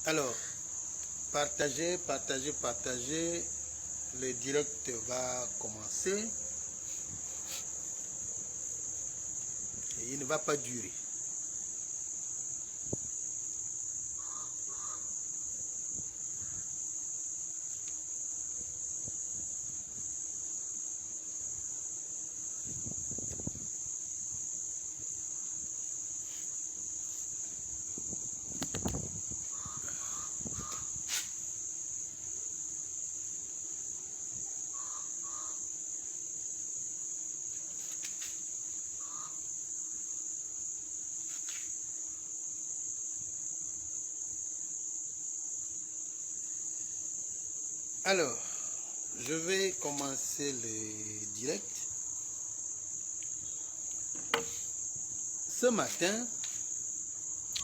Alors, partagez. Le direct va commencer. Et il ne va pas durer. Alors, je vais commencer le direct. Ce matin,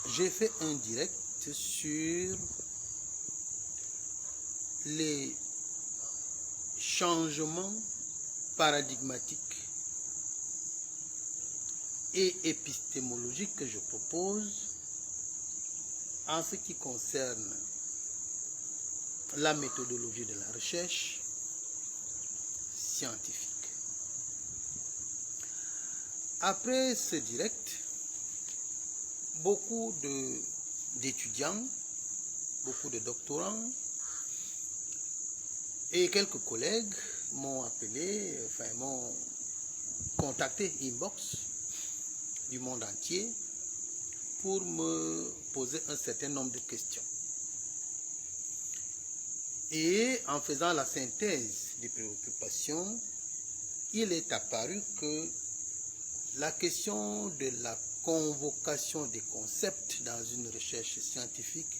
j'ai fait un direct sur les changements paradigmatiques et épistémologiques que je propose en ce qui concerne la méthodologie de la recherche scientifique. Après ce direct, beaucoup d'étudiants, beaucoup de doctorants et quelques collègues m'ont appelé, m'ont contacté inbox du monde entier pour me poser un certain nombre de questions. Et en faisant la synthèse des préoccupations, il est apparu que la question de la convocation des concepts dans une recherche scientifique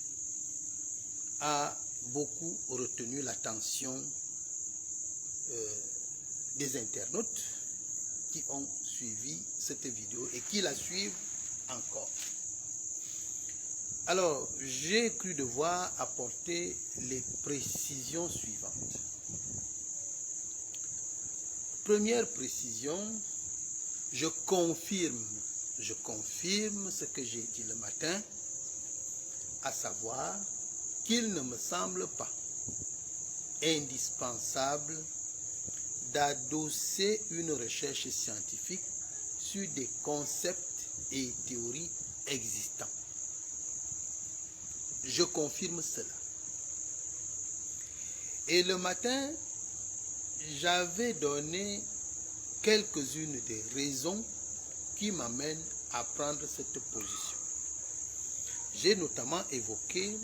a beaucoup retenu l'attention des internautes qui ont suivi cette vidéo et qui la suivent encore. Alors, j'ai cru devoir apporter les précisions suivantes. Première précision, je confirme ce que j'ai dit le matin, à savoir qu'il ne me semble pas indispensable d'adosser une recherche scientifique sur des concepts et théories existants. Je confirme cela. Et le matin, j'avais donné quelques-unes des raisons qui m'amènent à prendre cette position. J'ai notamment évoqué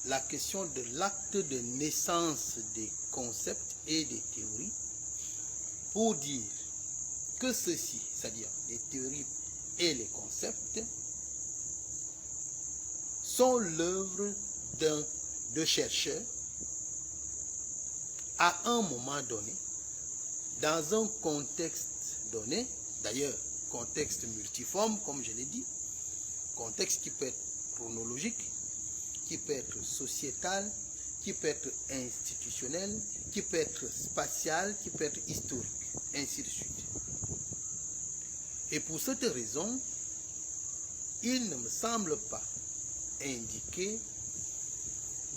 la question de l'acte de naissance des concepts et des théories pour dire que ceci, c'est-à-dire les théories et les concepts, sont l'œuvre de chercheurs à un moment donné, dans un contexte donné, d'ailleurs, contexte multiforme, comme je l'ai dit, contexte qui peut être chronologique, qui peut être sociétal, qui peut être institutionnel, qui peut être spatial, qui peut être historique, ainsi de suite. Et pour cette raison, il ne me semble pas indiqué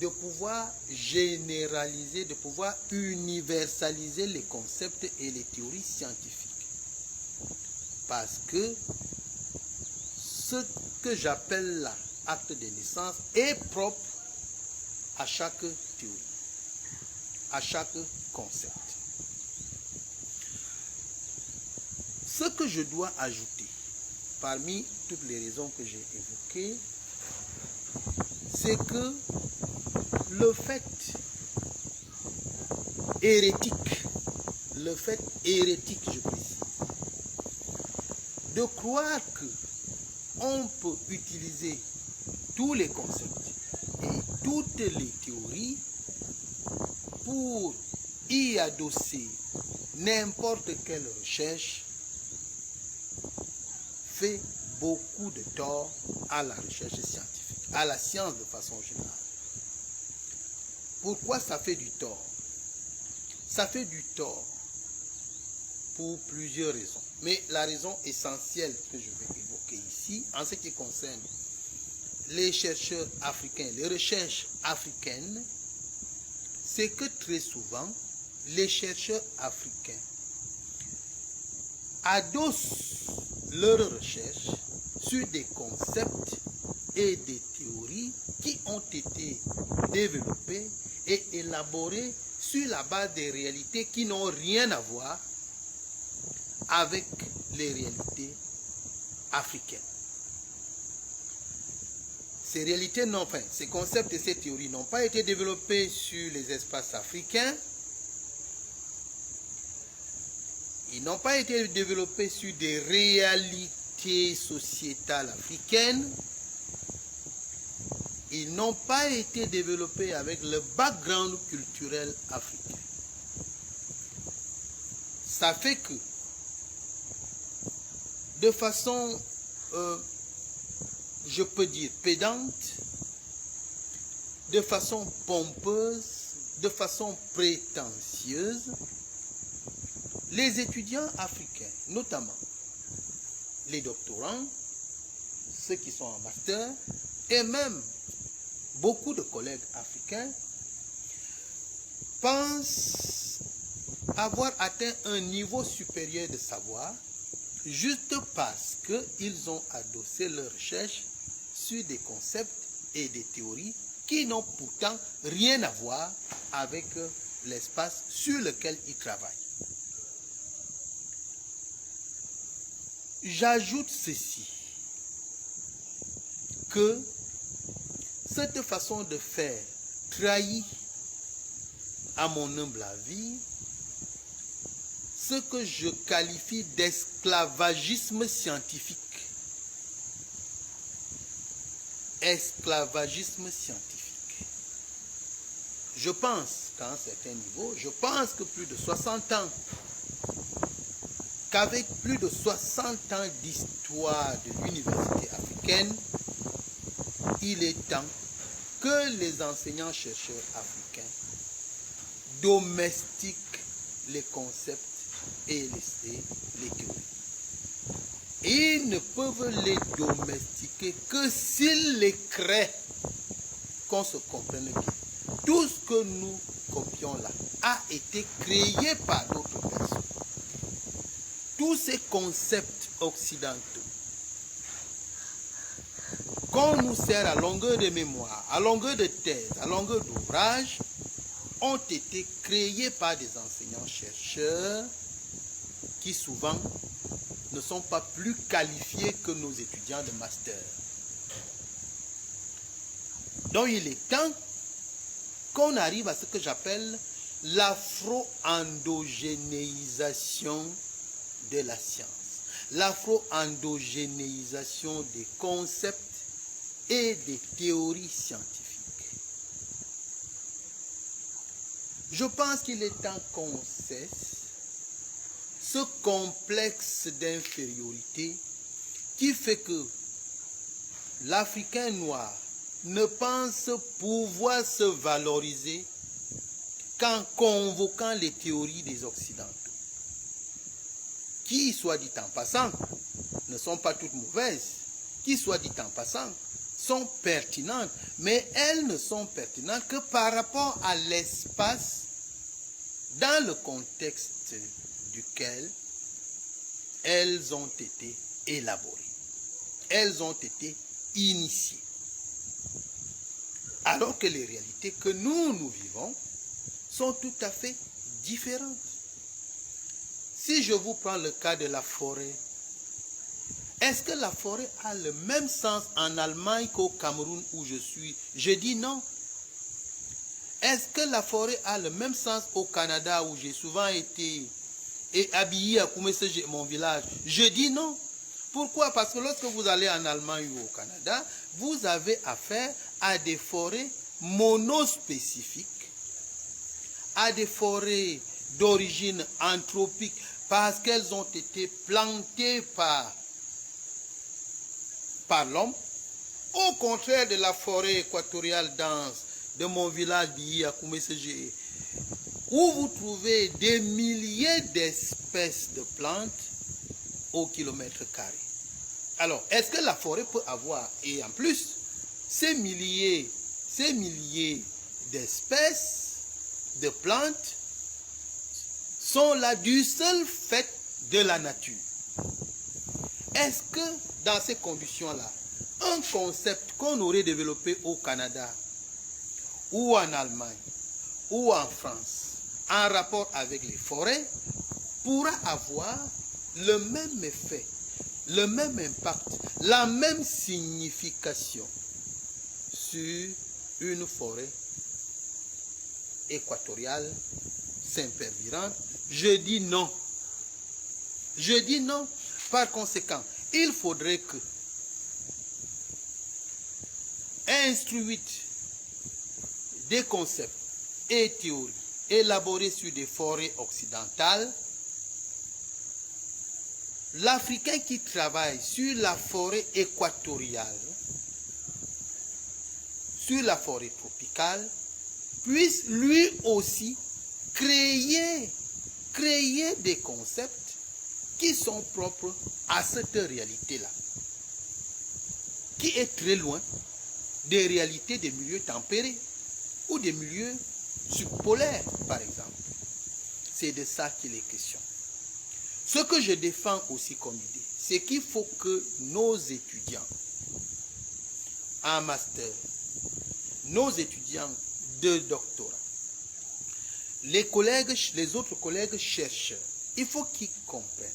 de pouvoir généraliser, de pouvoir universaliser les concepts et les théories scientifiques. Parce que ce que j'appelle là acte de naissance est propre à chaque théorie, à chaque concept. Ce que je dois ajouter, parmi toutes les raisons que j'ai évoquées, c'est que le fait hérétique, je précise, de croire que on peut utiliser tous les concepts et toutes les théories pour y adosser n'importe quelle recherche fait beaucoup de tort à la recherche scientifique, à la science de façon générale. Pourquoi ça fait du tort? Ça fait du tort pour plusieurs raisons. Mais la raison essentielle que je vais évoquer ici, en ce qui concerne les chercheurs africains, les recherches africaines, c'est que très souvent, les chercheurs africains adossent leurs recherches sur des concepts et des théories qui ont été développées et élaborées sur la base des réalités qui n'ont rien à voir avec les réalités africaines. Ces réalités ces concepts et ces théories n'ont pas été développés sur les espaces africains. Ils n'ont pas été développés sur des réalités sociétales africaines. Ils n'ont pas été développés avec le background culturel africain. Ça fait que, de façon, je peux dire pédante, de façon pompeuse, de façon prétentieuse, les étudiants africains, notamment les doctorants, ceux qui sont en master, et même beaucoup de collègues africains, pensent avoir atteint un niveau supérieur de savoir juste parce qu'ils ont adossé leurs recherches sur des concepts et des théories qui n'ont pourtant rien à voir avec l'espace sur lequel ils travaillent. J'ajoute ceci, que cette façon de faire trahit, à mon humble avis, ce que je qualifie d'esclavagisme scientifique. Esclavagisme scientifique. Je pense qu'à un certain niveau, je pense que plus de 60 ans, qu'avec plus de 60 ans d'histoire de l'université africaine, il est temps que les enseignants-chercheurs africains domestiquent les concepts et les théories. Ils ne peuvent les domestiquer que s'ils les créent, qu'on se comprenne bien. Tout ce que nous copions là a été créé par d'autres personnes. Tous ces concepts occidentaux qu'on nous sert à longueur de mémoire, à longueur de thèse, à longueur d'ouvrage, ont été créés par des enseignants-chercheurs qui souvent ne sont pas plus qualifiés que nos étudiants de master. Donc il est temps qu'on arrive à ce que j'appelle l'afro-endogénéisation de la science, l'afro-endogénéisation des concepts et des théories scientifiques. Je pense qu'il est temps qu'on cesse ce complexe d'infériorité qui fait que l'Africain noir ne pense pouvoir se valoriser qu'en convoquant les théories des Occidentaux, qui, soit dit en passant, ne sont pas toutes mauvaises, qui, soit dit en passant, sont pertinentes, mais elles ne sont pertinentes que par rapport à l'espace dans le contexte duquel elles ont été élaborées, elles ont été initiées. Alors que les réalités que nous vivons sont tout à fait différentes. Si je vous prends le cas de la forêt, est-ce que la forêt a le même sens en Allemagne qu'au Cameroun où je suis? Je dis non. Est-ce que la forêt a le même sens au Canada où j'ai souvent été habillé à Koumessé, mon village? Je dis non. Pourquoi? Parce que lorsque vous allez en Allemagne ou au Canada, vous avez affaire à des forêts monospécifiques, à des forêts d'origine anthropique, parce qu'elles ont été plantées par l'homme, au contraire de la forêt équatoriale dense de mon village d'Iya Koumessé, où vous trouvez des milliers d'espèces de plantes au kilomètre carré. Alors, est-ce que la forêt peut avoir, et en plus, ces milliers d'espèces de plantes sont là du seul fait de la nature. Est-ce que dans ces conditions-là, un concept qu'on aurait développé au Canada ou en Allemagne ou en France en rapport avec les forêts pourra avoir le même effet, le même impact, la même signification sur une forêt équatoriale sempervirente? Je dis non. Je dis non. Par conséquent, il faudrait que instruite des concepts et théories élaborés sur des forêts occidentales, l'Africain qui travaille sur la forêt équatoriale, sur la forêt tropicale, puisse lui aussi créer des concepts qui sont propres à cette réalité-là, qui est très loin des réalités des milieux tempérés ou des milieux subpolaires, par exemple. C'est de ça qu'il est question. Ce que je défends aussi comme idée, c'est qu'il faut que nos étudiants en master, nos étudiants de doctorat, les autres collègues chercheurs, il faut qu'ils comprennent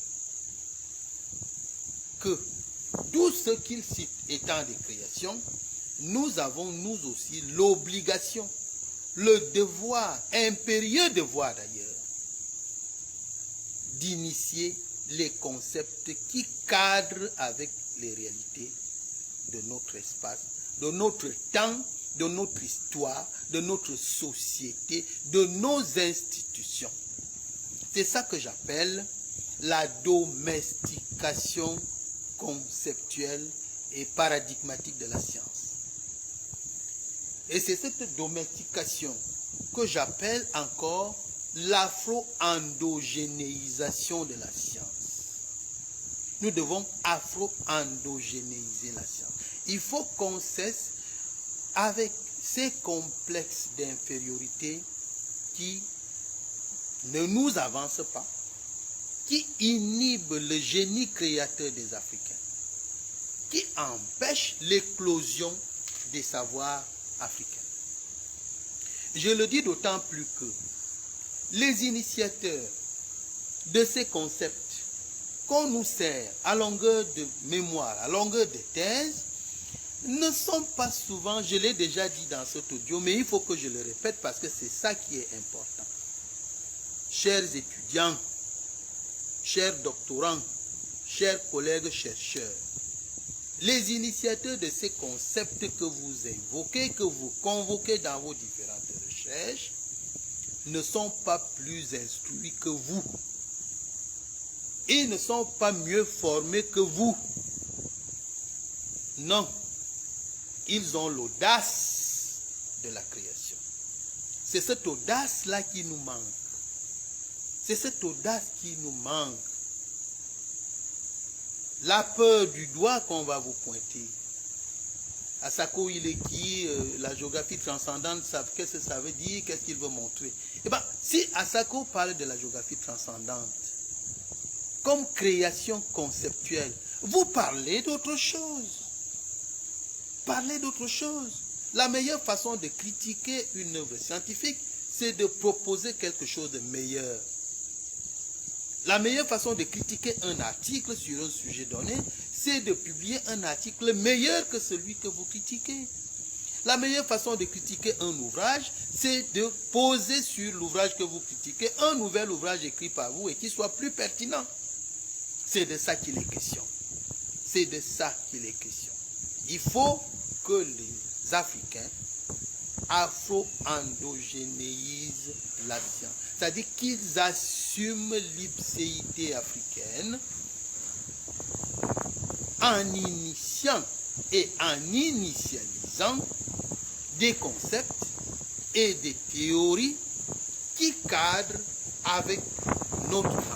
que tout ce qu'ils citent étant des créations, nous avons nous aussi l'obligation, le devoir, impérieux devoir d'ailleurs, d'initier les concepts qui cadrent avec les réalités de notre espace, de notre temps, de notre histoire, de notre société, de nos institutions. C'est ça que j'appelle la domestication conceptuelle et paradigmatique de la science. Et c'est cette domestication que j'appelle encore l'afro-endogénéisation de la science. Nous devons afro-endogénéiser la science. Il faut qu'on cesse avec ces complexes d'infériorité qui ne nous avancent pas, qui inhibent le génie créateur des Africains, qui empêchent l'éclosion des savoirs africains. Je le dis d'autant plus que les initiateurs de ces concepts qu'on nous sert à longueur de mémoire, à longueur de thèse, ne sont pas souvent, je l'ai déjà dit dans cet audio, mais il faut que je le répète parce que c'est ça qui est important. Chers étudiants, chers doctorants, chers collègues chercheurs, les initiateurs de ces concepts que vous invoquez, que vous convoquez dans vos différentes recherches, ne sont pas plus instruits que vous. Ils ne sont pas mieux formés que vous. Non. Ils ont l'audace de la création. C'est cette audace-là qui nous manque. C'est cette audace qui nous manque. La peur du doigt qu'on va vous pointer. Asako Ileki, la géographie transcendante, qu'est-ce que ça veut dire? Qu'est-ce qu'il veut montrer? Eh bien, si Asako parle de la géographie transcendante comme création conceptuelle, vous parlez d'autre chose. Parlez d'autre chose. La meilleure façon de critiquer une œuvre scientifique, c'est de proposer quelque chose de meilleur. La meilleure façon de critiquer un article sur un sujet donné, c'est de publier un article meilleur que celui que vous critiquez. La meilleure façon de critiquer un ouvrage, c'est de poser sur l'ouvrage que vous critiquez un nouvel ouvrage écrit par vous et qui soit plus pertinent. C'est de ça qu'il est question. C'est de ça qu'il est question. Il faut que les Africains afro-endogénéisent la science. C'est-à-dire qu'ils assument l'ipséité africaine en initiant et en initialisant des concepts et des théories qui cadrent avec notre environnement.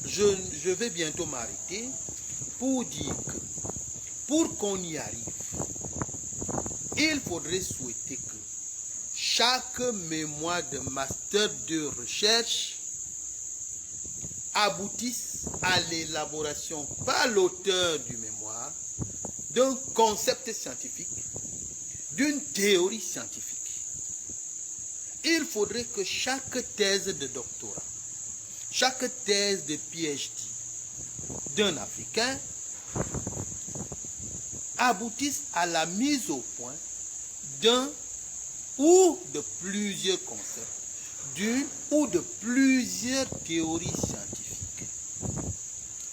Je vais bientôt m'arrêter pour dire que pour qu'on y arrive, il faudrait souhaiter que chaque mémoire de master de recherche aboutisse à l'élaboration par l'auteur du mémoire d'un concept scientifique, d'une théorie scientifique. Il faudrait que chaque thèse de doctorat, chaque thèse de PhD d'un Africain aboutisse à la mise au point d'un ou de plusieurs concepts, d'une ou de plusieurs théories scientifiques.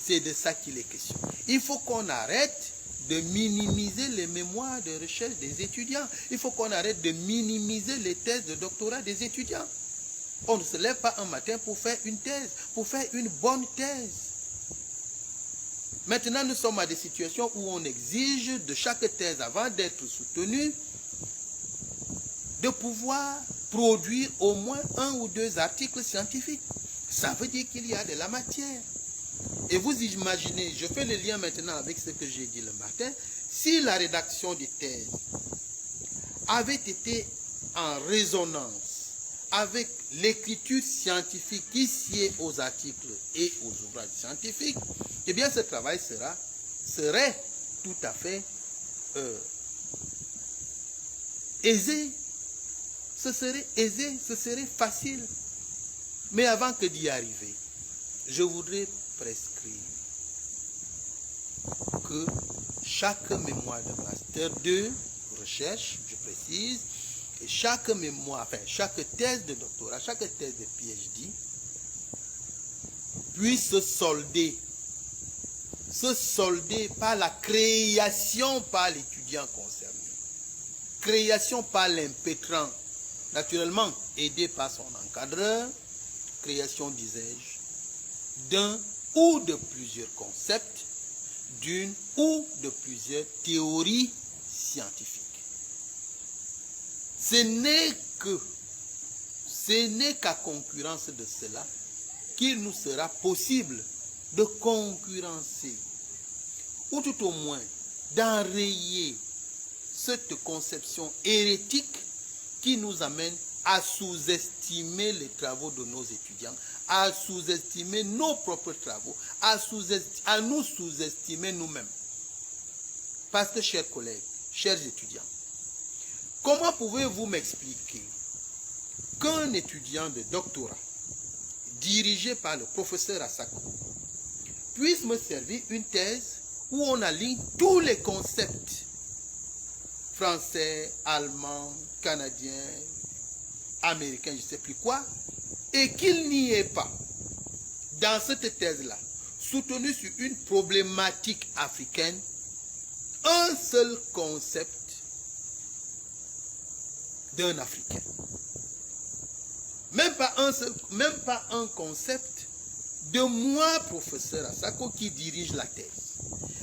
C'est de ça qu'il est question. Il faut qu'on arrête de minimiser les mémoires de recherche des étudiants. Il faut qu'on arrête de minimiser les thèses de doctorat des étudiants. On ne se lève pas un matin pour faire une thèse, pour faire une bonne thèse. Maintenant, nous sommes à des situations où on exige de chaque thèse, avant d'être soutenue, de pouvoir produire au moins 1 ou 2 articles scientifiques. Ça veut dire qu'il y a de la matière. Et vous imaginez, je fais le lien maintenant avec ce que j'ai dit le matin, si la rédaction des thèses avait été en résonance avec l'écriture scientifique qui sied aux articles et aux ouvrages scientifiques, eh bien ce travail serait tout à fait aisé. Ce serait aisé, ce serait facile. Mais avant que d'y arriver, je voudrais prescrire que chaque mémoire de master 2 recherche, je précise, et chaque mémoire, enfin chaque thèse de doctorat, chaque thèse de PhD puisse se solder par la création par l'étudiant concerné, création par l'impétrant, naturellement aidé par son encadreur, création, disais-je, d'un ou de plusieurs concepts, d'une ou de plusieurs théories scientifiques. Ce n'est qu'à concurrence de cela qu'il nous sera possible de concurrencer, ou tout au moins d'enrayer cette conception hérétique qui nous amène à sous-estimer les travaux de nos étudiants, à sous-estimer nos propres travaux, à nous sous-estimer nous-mêmes. Parce que, chers collègues, chers étudiants, comment pouvez-vous m'expliquer qu'un étudiant de doctorat, dirigé par le professeur Asako, puisse me servir une thèse où on aligne tous les concepts français, allemand, canadien, américain, je ne sais plus quoi, et qu'il n'y ait pas, dans cette thèse-là, soutenue sur une problématique africaine, un seul concept d'un Africain. Même pas un concept de moi, professeur Asako, qui dirige la thèse.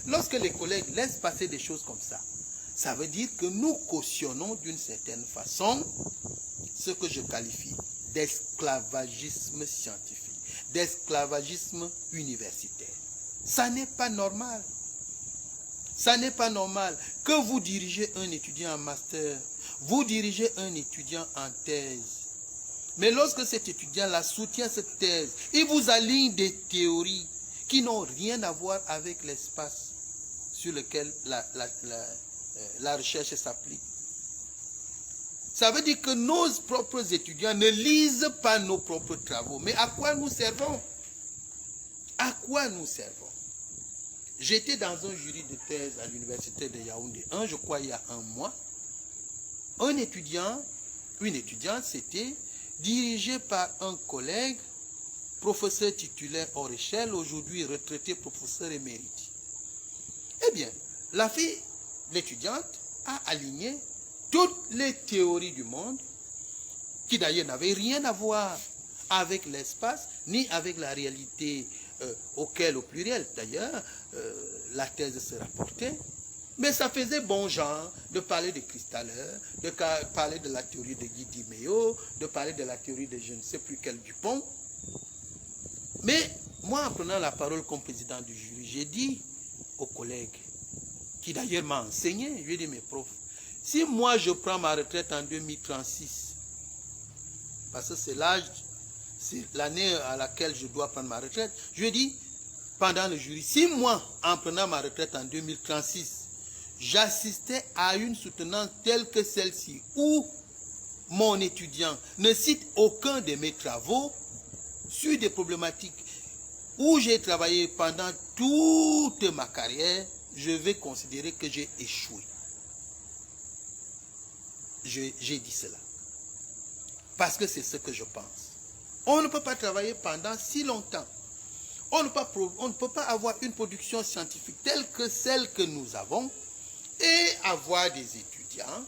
Lorsque les collègues laissent passer des choses comme ça, ça veut dire que nous cautionnons d'une certaine façon ce que je qualifie d'esclavagisme scientifique, d'esclavagisme universitaire. Ça n'est pas normal. Ça n'est pas normal que vous dirigez un étudiant en master, vous dirigez un étudiant en thèse. Mais lorsque cet étudiant-là soutient cette thèse, il vous aligne des théories qui n'ont rien à voir avec l'espace sur lequel la recherche s'applique. Ça veut dire que nos propres étudiants ne lisent pas nos propres travaux. Mais à quoi nous servons? À quoi nous servons? J'étais dans un jury de thèse à l'université de Yaoundé, je crois il y a un mois. Un étudiant, une étudiante, c'était dirigé par un collègue, professeur titulaire hors échelle, aujourd'hui retraité professeur émérite. Eh bien, la fille, l'étudiante, a aligné toutes les théories du monde, qui d'ailleurs n'avaient rien à voir avec l'espace, ni avec la réalité auquel, au pluriel d'ailleurs, la thèse se rapportait. Mais ça faisait bon genre de parler de cristalleurs, de parler de la théorie de Guy Dimeo, de parler de la théorie de je ne sais plus quel Dupont. Mais moi, en prenant la parole comme président du jury, j'ai dit aux collègues qui d'ailleurs m'a enseigné. Je lui ai dit, mes profs, si moi je prends ma retraite en 2036, parce que c'est l'âge, c'est l'année à laquelle je dois prendre ma retraite, je lui ai dit, pendant le jury, si moi, en prenant ma retraite en 2036, j'assistais à une soutenance telle que celle-ci, où mon étudiant ne cite aucun de mes travaux sur des problématiques où j'ai travaillé pendant toute ma carrière, je vais considérer que j'ai échoué. J'ai dit cela. Parce que c'est ce que je pense. On ne peut pas travailler pendant si longtemps. On ne peut pas avoir une production scientifique telle que celle que nous avons et avoir des étudiants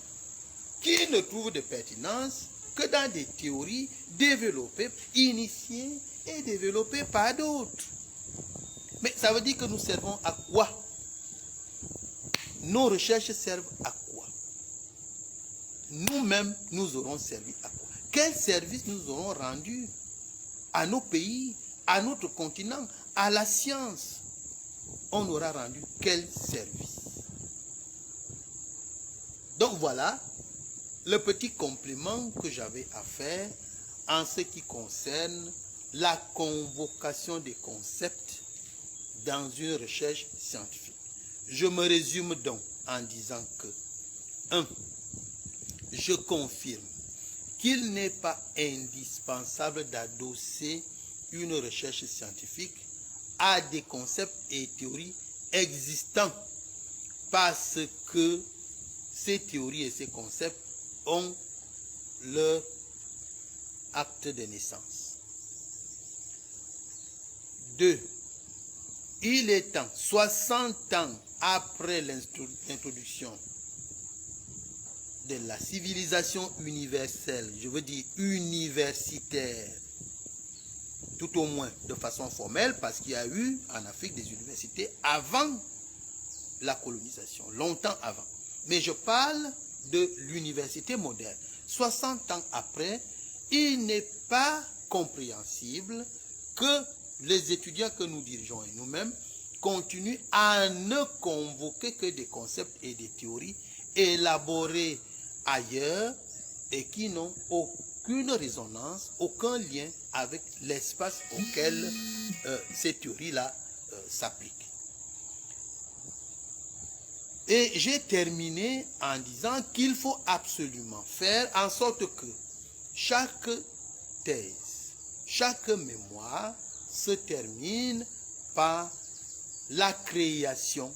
qui ne trouvent de pertinence que dans des théories développées, initiées et développées par d'autres. Mais ça veut dire que nous servons à quoi? Nos recherches servent à quoi? Nous-mêmes, nous aurons servi à quoi? Quel service nous aurons rendu à nos pays, à notre continent, à la science? On aura rendu quel service? Donc voilà le petit complément que j'avais à faire en ce qui concerne la convocation des concepts dans une recherche scientifique. Je me résume donc en disant que 1. Je confirme qu'il n'est pas indispensable d'adosser une recherche scientifique à des concepts et théories existants parce que ces théories et ces concepts ont leur acte de naissance. 2. Il est temps, 60 ans après l'introduction de la civilisation universelle, je veux dire universitaire, tout au moins de façon formelle, parce qu'il y a eu en Afrique des universités avant la colonisation, longtemps avant. Mais je parle de l'université moderne. 60 ans après, il n'est pas compréhensible que les étudiants que nous dirigeons et nous-mêmes continuent à ne convoquer que des concepts et des théories élaborés ailleurs et qui n'ont aucune résonance, aucun lien avec l'espace auquel ces théories-là s'appliquent. Et j'ai terminé en disant qu'il faut absolument faire en sorte que chaque thèse, chaque mémoire se termine par la création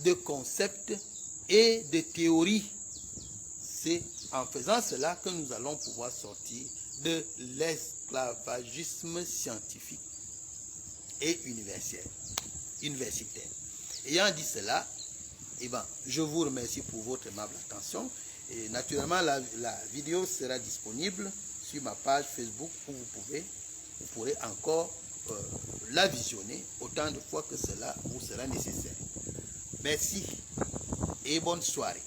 de concepts et de théories. C'est en faisant cela que nous allons pouvoir sortir de l'esclavagisme scientifique et universitaire. Ayant dit cela, je vous remercie pour votre aimable attention. Et naturellement, la vidéo sera disponible sur ma page Facebook où vous pourrez encore la visionner autant de fois que cela vous sera nécessaire. Merci et bonne soirée.